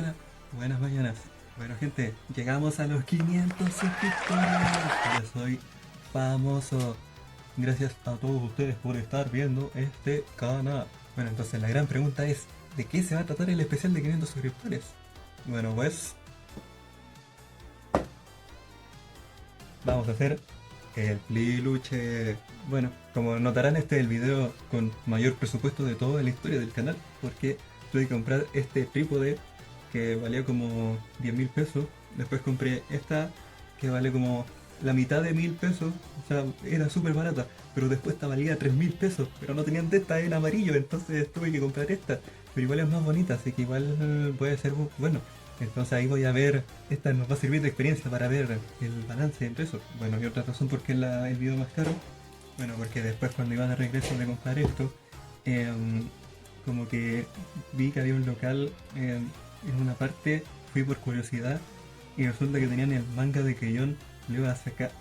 Hola, buenas mañanas. Bueno gente, llegamos a los 500 suscriptores. Ya soy famoso. Gracias a todos ustedes por estar viendo este canal. Bueno, entonces la gran pregunta es, ¿de qué se va a tratar el especial de 500 suscriptores? Bueno, pues vamos a hacer el Pliluche. Bueno, como notarán, este es el video con mayor presupuesto de toda la historia del canal, porque tuve que comprar este trípode que valía como 10.000 pesos. Después compré esta que vale como la mitad de 1.000 pesos, o sea, era súper barata, pero después esta valía 3.000 pesos, pero no tenían de esta en amarillo, entonces tuve que comprar esta, pero igual es más bonita, así que igual puede ser bueno. Entonces ahí voy a ver, esta nos va a servir de experiencia para ver el balance en pesos. Bueno, y otra razón por qué el video más caro, bueno, porque después cuando iba de regreso de comprar esto, em, como que vi que había un local en una parte, fui por curiosidad y resulta que tenían el manga de Keyon, lo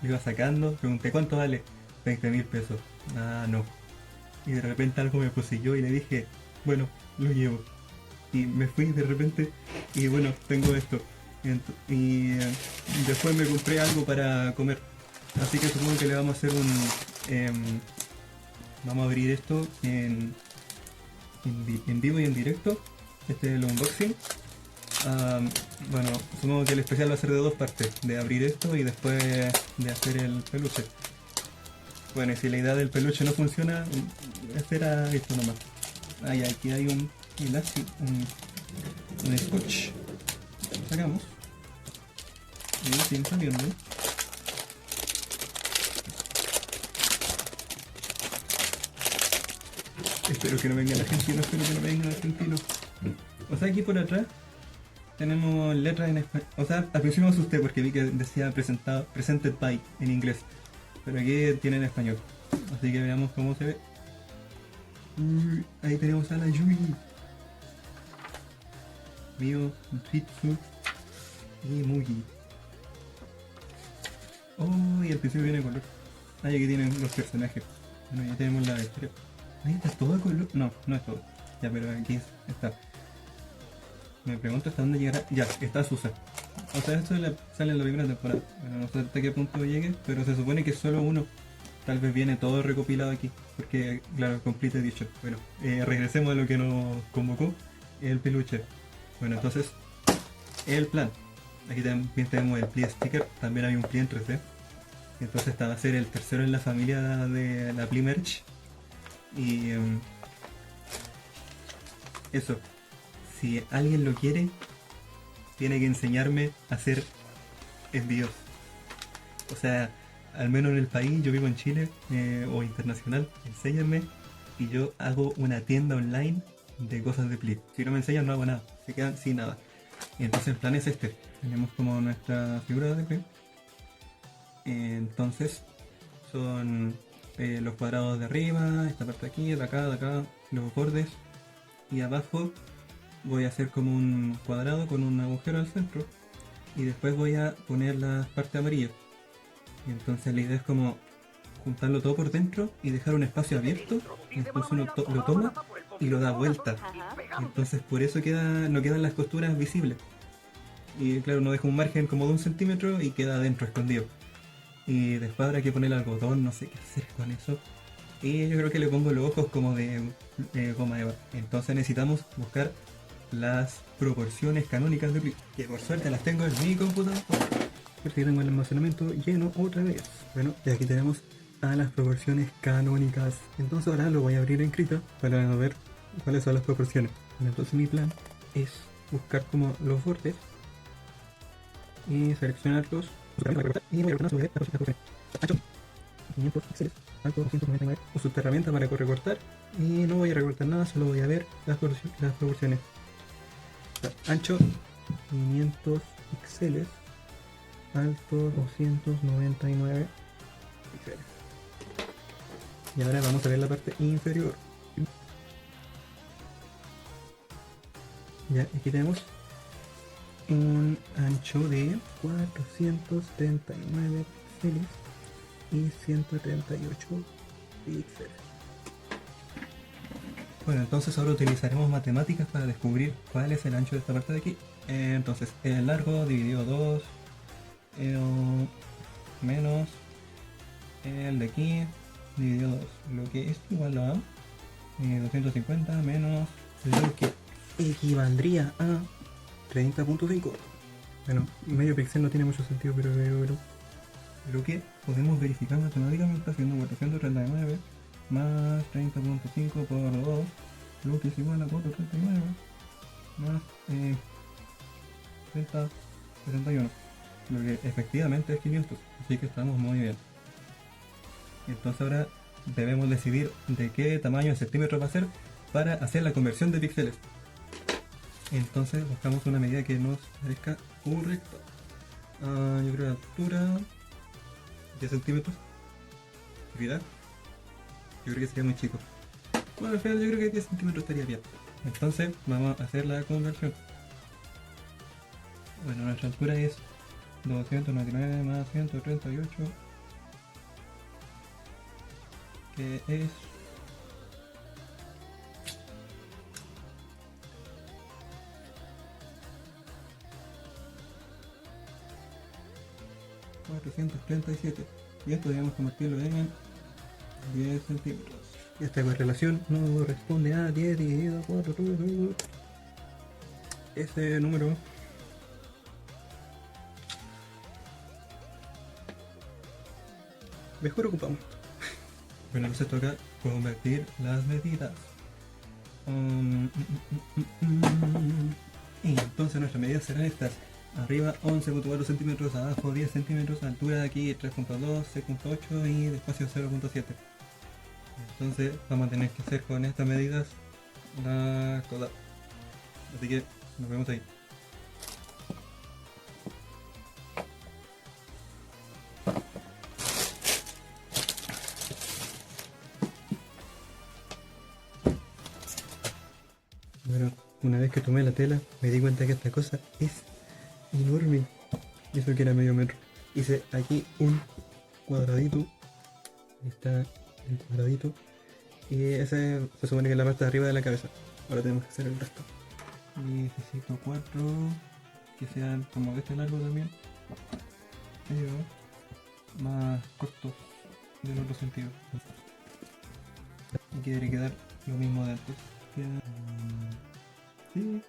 iba sacando, pregunté cuánto vale, 20.000 pesos. Ah, no. Y de repente algo me poseyó y le dije, bueno, lo llevo. Y me fui de repente y bueno, tengo esto. Y después me compré algo para comer. Así que supongo que le vamos a hacer vamos a abrir esto en vivo y en directo. Este es el unboxing. Bueno, supongo que el especial va a ser de dos partes, de abrir esto y después de hacer el peluche. Bueno, y si la idea del peluche no funciona, espera esto nomás. Ay, aquí hay un elástico, un scotch. Sacamos. Y siguen saliendo. Espero que no vengan argentinos, espero que no vengan argentinos. O sea, aquí por atrás tenemos letras en español. O sea, al principio me asusté porque vi que decía presented by en inglés. Pero aquí tiene en español. Así que veamos cómo se ve. Ahí tenemos a la Yui. Mio, Ritsu y Mugi. Oh, y al principio viene color. Ahí aquí tienen los personajes. Bueno, ya tenemos la historia. Ahí está todo de color. No, no es todo. Ya, pero aquí está. Me pregunto hasta dónde llegará. Ya, está Susa. O sea, esto sale en la primera temporada. Bueno, no sé hasta qué punto llegue, pero se supone que es solo uno. Tal vez viene todo recopilado aquí. Porque, claro, complete edition. Bueno, regresemos a lo que nos convocó. El peluche. Bueno, entonces, el plan. Aquí también tenemos el pli sticker. También hay un pli en 3D. Entonces, esta va a ser el tercero en la familia de la pli merch. Y eso. Si alguien lo quiere, tiene que enseñarme a hacer envíos. O sea, al menos en el país, yo vivo en Chile o internacional, enséñenme y yo hago una tienda online de cosas de Pli. Si no me enseñan no hago nada, se quedan sin nada. Y entonces el plan es este. Tenemos como nuestra figura de Pli. Entonces son los cuadrados de arriba, esta parte de aquí, de acá, los bordes. Y abajo voy a hacer como un cuadrado con un agujero al centro. Y después voy a poner la parte amarilla. Y entonces la idea es como juntarlo todo por dentro y dejar un espacio abierto. Y después uno lo toma y lo da vuelta. Entonces por eso no quedan las costuras visibles. Y claro, uno deja un margen como de 1 centímetro y queda adentro escondido. Y después habrá que poner algodón, no sé qué hacer con eso. Y yo creo que le pongo los ojos como de goma eva. Entonces necesitamos buscar las proporciones canónicas de Pli, que por suerte las tengo en mi computador. Porque tengo el almacenamiento lleno otra vez. Bueno, y aquí tenemos a las proporciones canónicas. Entonces ahora lo voy a abrir en Krita para ver cuáles son las proporciones. Bueno, entonces mi plan es buscar como los bordes y seleccionarlos y voy a ordenar sobre las proporciones. Ancho 500 píxeles, alto 299. Uso esta herramienta para recortar y no voy a recortar nada, solo voy a ver las proporciones. Ancho 500 píxeles, alto 299 píxeles. Y ahora vamos a ver la parte inferior. Ya, aquí tenemos un ancho de 439 píxeles y 138 píxeles. Bueno, entonces ahora utilizaremos matemáticas para descubrir cuál es el ancho de esta parte de aquí. Entonces, el largo dividido 2 menos el de aquí dividido 2, lo que es igual a 250 menos lo que equivaldría a 30.5. Bueno, medio píxel no tiene mucho sentido, pero lo que podemos verificar matemáticamente haciendo 439 más 30.5 por 2, lo que es igual a 439 más 30, 61, lo que efectivamente es 500, así que estamos muy bien. Entonces ahora debemos decidir de qué tamaño en centímetros va a ser para hacer la conversión de píxeles. Entonces buscamos una medida que nos parezca correcta. Yo creo la altura 10 centímetros. Actividad. Yo creo que sería muy chico. Bueno, al final yo creo que 10 centímetros estaría bien. Entonces vamos a hacer la conversión. Bueno, nuestra altura es 299 más 138, que es 437. Y esto debemos convertirlo en 10 centímetros. Esta correlación no corresponde a 10 dividido 4. Ese número mejor ocupamos. Bueno, entonces toca convertir las medidas. Y entonces nuestras medidas serán estas. Arriba 11.4 centímetros, abajo 10 centímetros, altura de aquí 3.2, 6.8 y despacio 0.7. Entonces vamos a tener que hacer con estas medidas la coda. Así que nos vemos ahí. Bueno, una vez que tomé la tela me di cuenta que esta cosa es enorme. Y eso que era medio metro. Hice aquí un cuadradito. Ahí está el cuadradito. Y ese se supone que es la parte de arriba de la cabeza. Ahora tenemos que hacer el resto. Y necesito 4 que sean como de este largo también. Pero más cortos del otro sentido. Y que debería quedar lo mismo de antes. Sí,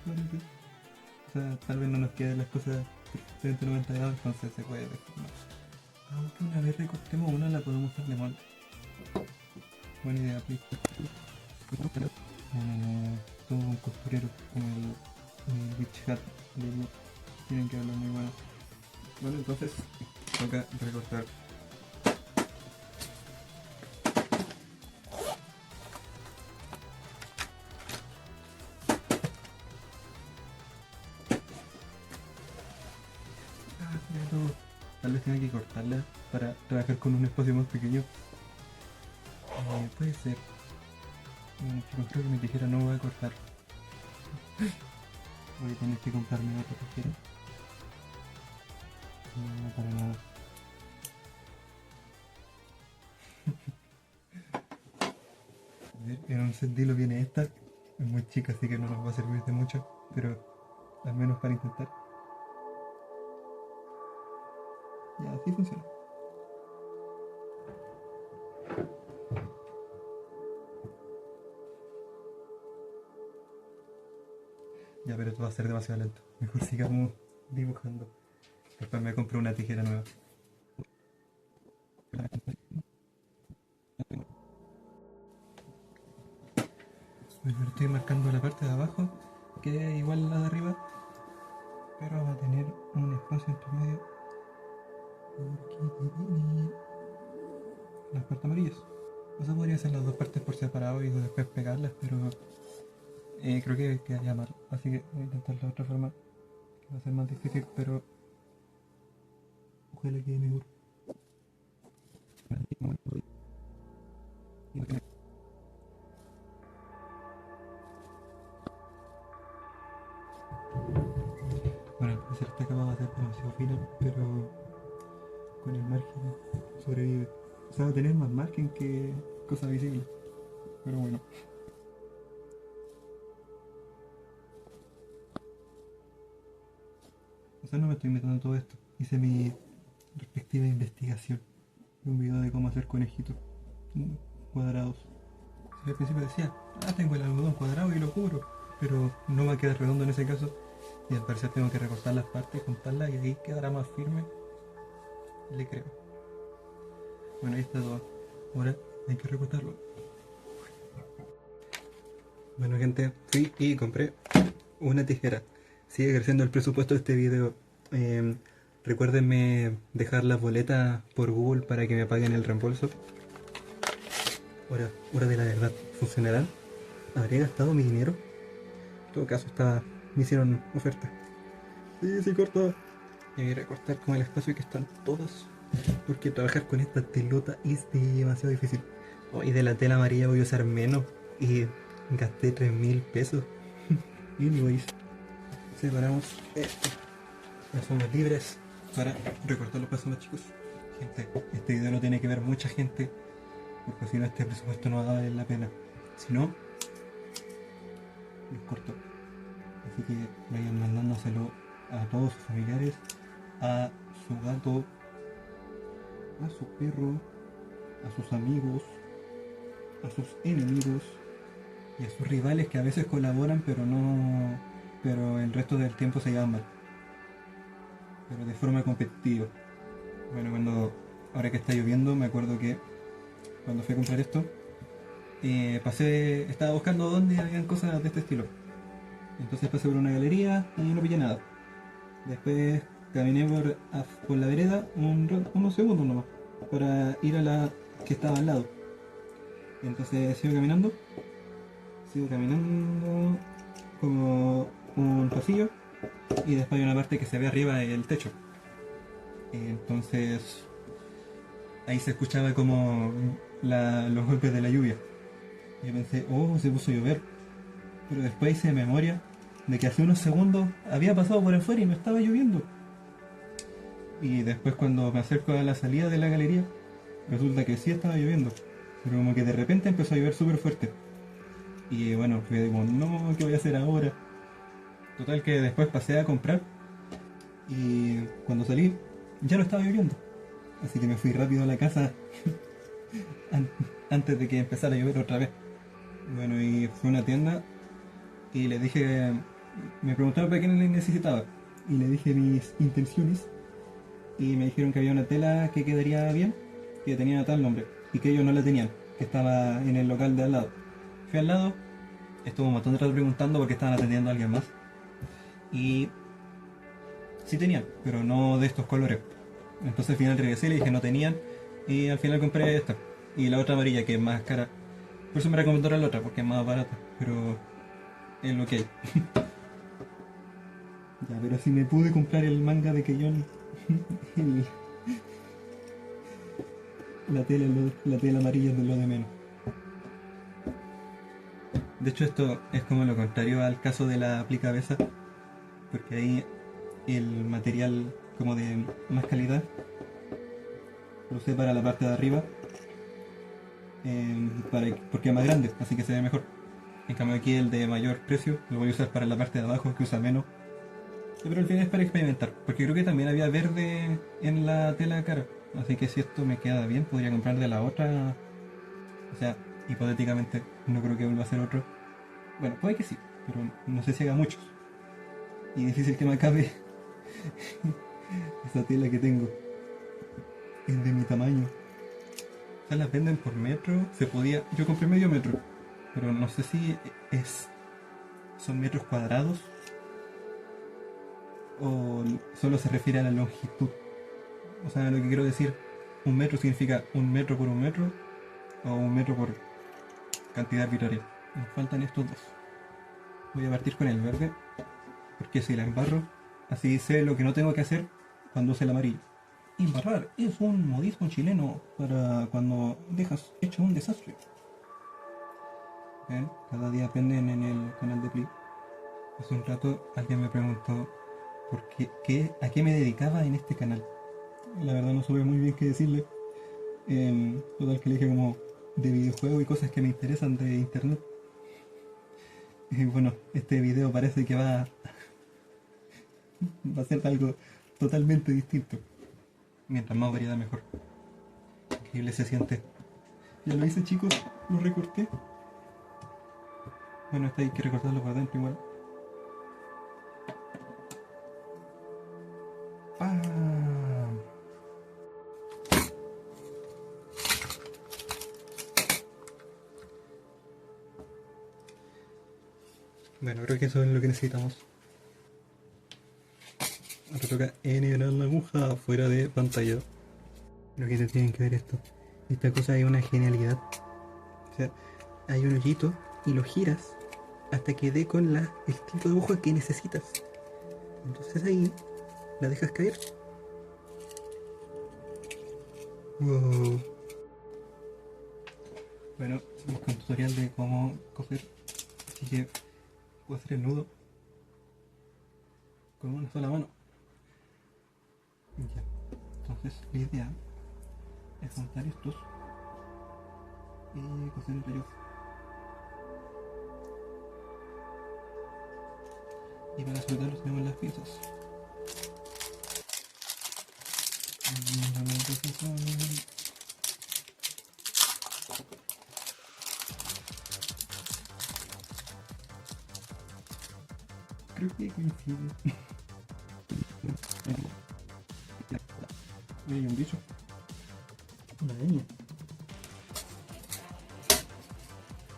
bueno, sí. O sea, tal vez no nos queden las cosas perfectamente 90 grados, entonces se puede deformar. Aunque una vez recortemos una la podemos usar de molde. Buena idea, please. Todo un costurero como el Witch Hat de Blue. Tienen que hablar muy bueno. Bueno, entonces toca recortar. Pero tal vez tenga que cortarla para trabajar con un espacio más pequeño. Puede ser. Bueno, chicos, creo que mi tijera no va a cortar. Voy a tener que comprarme otra tijera. No, para nada. A ver, en un sentido viene esta. Es muy chica, así que no nos va a servir de mucho. Pero al menos para intentar. Ya, así funciona. Ya, pero esto va a ser demasiado lento. Mejor sigamos dibujando. Después me compro una tijera nueva. Bueno, estoy marcando la parte de abajo, que es igual a la de arriba, pero va a tener un espacio entre medio. Las partes amarillas. O sea, podría hacer las dos partes por separado y después pegarlas, pero creo que quedaría mal. Así que voy a intentarlo de otra forma, que va a ser más difícil, pero ojalá quede mejor. Bueno, al parecer esta capa va a ser demasiado fina, pero con el margen sobrevive. O sea, va a tener más margen que cosa visible. Pero bueno. O sea, no me estoy metiendo en todo esto. Hice mi respectiva investigación. Un video de cómo hacer conejitos cuadrados. Sí, al principio decía, tengo el algodón cuadrado y lo cubro. Pero no va a quedar redondo en ese caso. Y al parecer tengo que recortar las partes, juntarlas y ahí quedará más firme. Le creo. Bueno, ahí está todo. Ahora hay que recortarlo. Bueno, gente, fui y compré una tijera. Sigue creciendo el presupuesto de este video. Recuérdenme dejar las boletas por Google para que me paguen el reembolso. Hora de la verdad. ¿Funcionarán? ¿Habré gastado mi dinero? En todo caso, me hicieron oferta. Sí, corta. Y voy a recortar con el espacio que están todos. Porque trabajar con esta telota es demasiado difícil. Y de la tela amarilla voy a usar menos. Y gasté 3.000 pesos. Anyways, separamos esto. Ya somos libres para recortar los pasos más chicos. Gente, este video lo tiene que ver mucha gente. Porque si no, este presupuesto no va a valer la pena. Si no, los corto. Así que vayan mandándoselo a todos sus familiares, a su gato, a su perro, a sus amigos, a sus enemigos y a sus rivales que a veces colaboran pero el resto del tiempo se llevan mal, pero de forma competitiva. Bueno, ahora que está lloviendo, me acuerdo que cuando fui a comprar esto, estaba buscando dónde habían cosas de este estilo. Entonces pasé por una galería y no pillé nada. Después caminé por la vereda unos segundos nomás para ir a la que estaba al lado. Entonces sigo caminando como un pasillo y después hay una parte que se ve arriba del techo. Entonces ahí se escuchaba como los golpes de la lluvia. Y yo pensé, se puso a llover. Pero después hice memoria de que hace unos segundos había pasado por afuera y no estaba lloviendo. Y después cuando me acerco a la salida de la galería, resulta que sí estaba lloviendo. Pero como que de repente empezó a llover súper fuerte. Y bueno, fue como, no, ¿qué voy a hacer ahora? Total que después pasé a comprar. Y cuando salí, ya no estaba lloviendo. Así que me fui rápido a la casa antes de que empezara a llover otra vez. Bueno, y fue a una tienda y le dije, me preguntaron para qué necesitaba. Y le dije mis intenciones. Y me dijeron que había una tela que quedaría bien, que tenía tal nombre. Y que ellos no la tenían, que estaba en el local de al lado. Fui al lado, estuvo un montón de rato preguntando porque estaban atendiendo a alguien más. Y sí tenían, pero no de estos colores. Entonces al final regresé y le dije no tenían. Y al final compré esta. Y la otra amarilla que es más cara. Por eso me recomendaron la otra, porque es más barata. Pero es lo que hay. Ya, pero si me pude comprar el manga de Keyon. La tela amarilla es de lo de menos. De hecho esto es como lo contrario al caso de la aplicabeza, porque ahí el material como de más calidad lo usé para la parte de arriba, porque es más grande, así que se ve mejor. En cambio aquí el de mayor precio lo voy a usar para la parte de abajo, que usa menos. Pero al final es para experimentar, porque creo que también había verde en la tela cara. Así que si esto me queda bien, podría comprar de la otra. O sea, hipotéticamente, no creo que vuelva a hacer otro. Bueno, puede que sí, pero no sé si haga muchos. Y difícil que me acabe esa tela que tengo. Es de mi tamaño. O sea, las venden por metro. Yo compré medio metro, pero no sé si son metros cuadrados o solo se refiere a la longitud. O sea, lo que quiero decir, un metro significa un metro por un metro o un metro por cantidad arbitraria. Me faltan estos dos. Voy a partir con el verde, porque si la embarro, así sé lo que no tengo que hacer cuando use el amarillo. Embarrar es un modismo chileno para cuando dejas hecho un desastre. ¿Ven? Cada día aprenden en el canal de Play. Hace un rato alguien me preguntó a qué me dedicaba en este canal. La verdad no supe muy bien qué decirle. Total que le dije como de videojuegos y cosas que me interesan de internet. Bueno, este video parece que va Va a ser algo totalmente distinto. Mientras más variedad mejor. Increíble se siente. Ya lo hice, chicos, lo recorté. Bueno, esta hay que recortarlo por dentro igual. ¡Pam! Bueno, creo que eso es lo que necesitamos. Ahora toca enhebrar la aguja fuera de pantalla. Lo que se tienen que ver esto. Esta cosa es una genialidad. O sea, hay un hoyito y lo giras hasta que dé con el tipo de aguja que necesitas. Entonces ahí la dejas caer. Wow. Bueno, busco un tutorial de cómo coser. Así que puedo hacer el nudo con una sola mano. Ya. Entonces la idea es juntar estos y coser entre ellos. Y para soltarlos tenemos las pinzas. Creo que coincide. Hay un bicho. Una araña.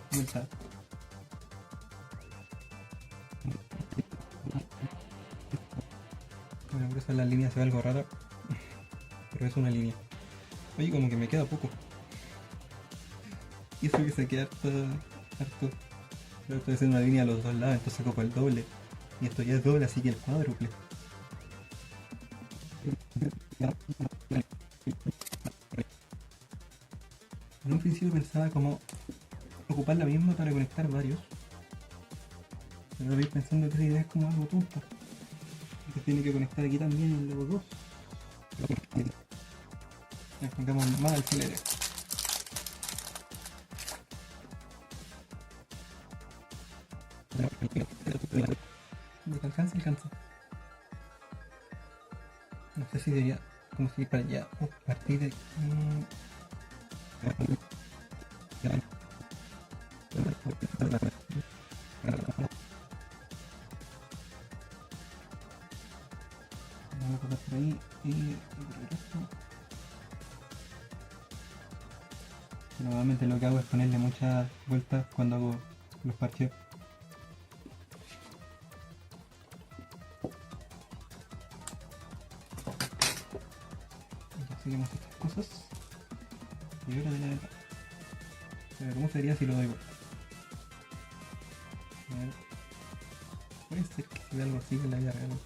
¿Dónde está? Bueno, por eso la línea se ve algo rara. Pero es una línea. Oye, como que me queda poco. Y eso que se queda harto. Pero esto es una línea a los dos lados, entonces copo el doble. Y esto ya es doble, así que el cuádruple. En un principio pensaba como ocupar la misma para conectar varios. Pero voy pensando que esa idea es como algo tonta. Que tiene que conectar aquí también en los dos. Le pongamos más alfileres. Alcanza, alcanza. No sé si debería como seguir para allá o partir de aquí. Vamos a pasar por ahí y por el resto. Normalmente lo que hago es ponerle muchas vueltas cuando hago los parches. Ya seguimos estas cosas. Y ahora de la verdad. Pero ¿cómo sería si lo doy vuelta? A ver. Puede ser que se vea algo así en la vida real.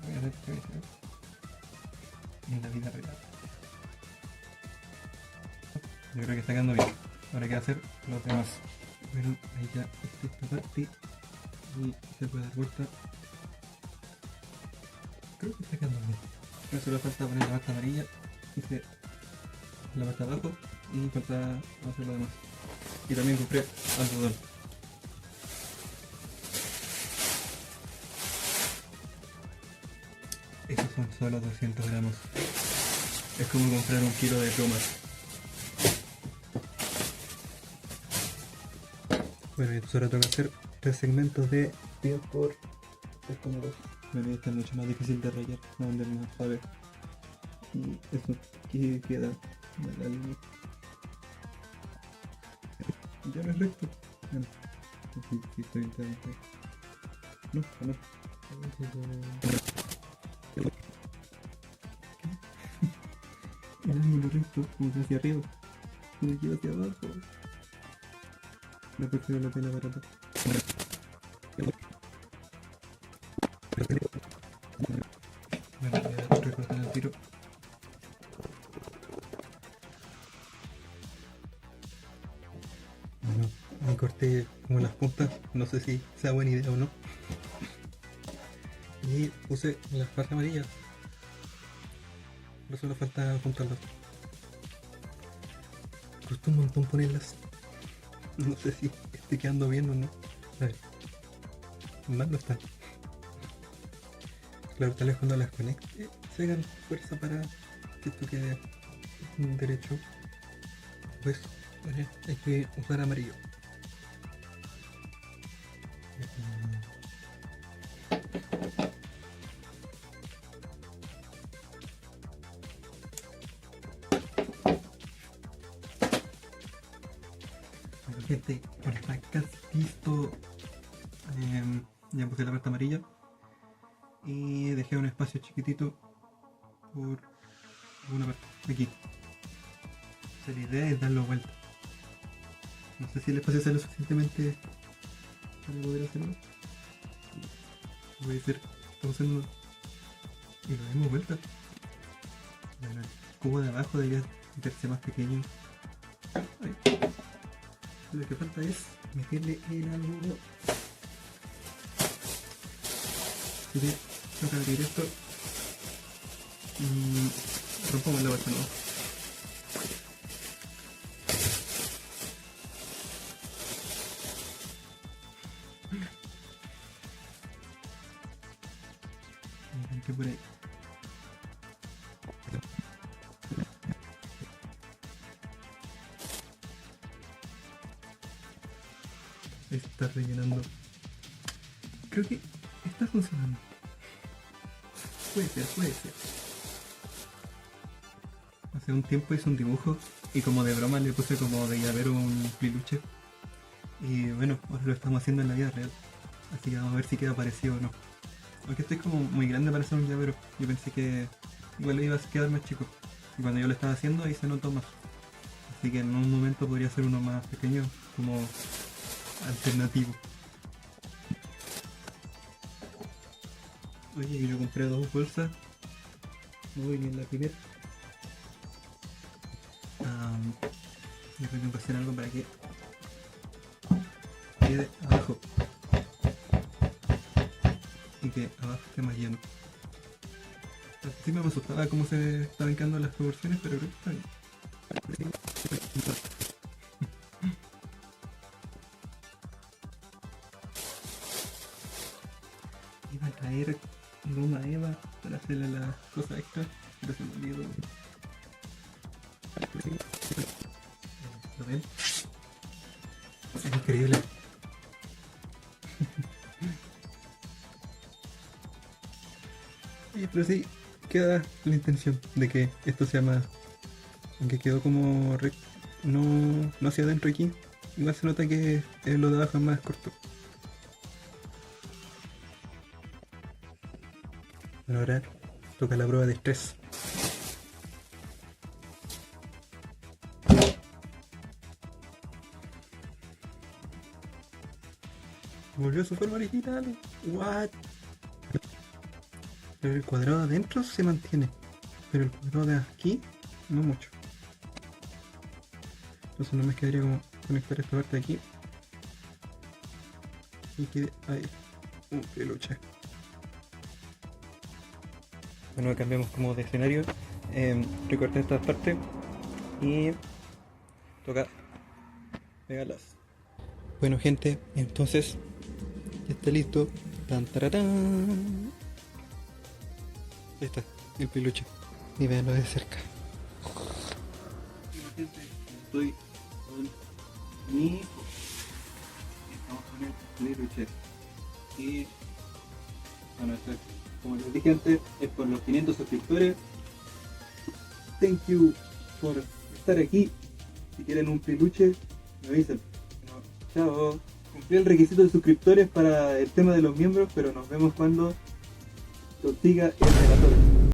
Voy a ver qué se ve en la vida real. Yo creo que está quedando bien. Ahora hay que hacer los demás. Bueno, ahí ya está esta parte. Y se puede dar vuelta. Creo que está quedando bien. Ahora solo falta poner la parte amarilla. Hice la parte abajo y falta hacer lo demás. Y también compré algodón. Esos son solo 200 gramos. Es como comprar un kilo de plumas. Bueno, y ahora toca hacer 3 segmentos de 10 por 3,2. Bueno, y esta es mucho más difícil de rayar, a donde más sabe. Y eso que queda de la línea. Ya no es recto. Bueno, sí, estoy entrando. No, no. El ángulo recto, como que hacia arriba. Como que hacia abajo. No prefiero la pena barata. Bueno, voy a recortar el tiro. Bueno, me corté como las puntas, no sé si sea buena idea o no. Y puse las partes amarillas. Pero solo falta juntarlas. Costó un montón ponerlas. No sé si estoy quedando bien o no. A ver. Mal no está. Claro, tal vez cuando las conecte se hagan fuerza para que esto quede derecho. Pues, hay que usar amarillo. Bueno, gente, por está casi listo. Ya puse la parte amarilla y dejé un espacio chiquitito por una parte, aquí. O sea, la idea es darlo vuelta. No sé si el espacio sea lo suficientemente para poder hacerlo. Voy a decir, estamos haciendo y lo dimos vuelta. Bueno, el cubo de abajo debería verse más pequeño. Ay. Lo que falta es meterle el algodón. Así que tengo que abrir esto y rompamos la vuelta, ¿no? Que por ahí. Está rellenando. Creo que está funcionando. Puede ser, puede ser. Hace un tiempo hice un dibujo y como de broma le puse como de llavero un peluche. Y bueno, ahora lo estamos haciendo en la vida real. Así que vamos a ver si queda parecido o no. Aunque estoy como muy grande para hacer un llavero. Yo pensé que igual iba a quedar más chico. Y cuando yo lo estaba haciendo ahí se notó más. Así que en un momento podría ser uno más pequeño, como alternativo. Oye, yo compré 2 bolsas. No voy ni en la primera. Yo creo que tengo que hacer algo para que quede abajo. Y que abajo esté más lleno. Al principio me asustaba cómo se estaban quedando las proporciones, pero creo que está bien. Iba a traer goma Eva para hacerle las cosas extra, pero se me olvidó. ¿Lo ven? Es increíble. Pero sí, queda la intención de que esto sea más... Aunque quedó como no hacia adentro aquí, igual se nota que lo de abajo es más corto. Bueno, ahora toca la prueba de estrés. Volvió a su forma original. What? Pero el cuadrado de adentro se mantiene, pero el cuadrado de aquí no mucho. Entonces no me quedaría como conectar esta parte de aquí y quede ahí un peluche. Bueno, cambiamos como de escenario. Recorté esta parte y toca pegarlas. Bueno, gente, entonces ya está listo. Tan tararán. Ahí está, el peluche. Y véanlo de cerca. Estoy con mi hijo. Estamos con el peluche. Y bueno, esto es, como les dije antes, es por los 500 suscriptores. Thank you por estar aquí. Si quieren un peluche, me avisan. Bueno, chao. Cumplí el requisito de suscriptores para el tema de los miembros, pero nos vemos cuando lo siga el relatorio.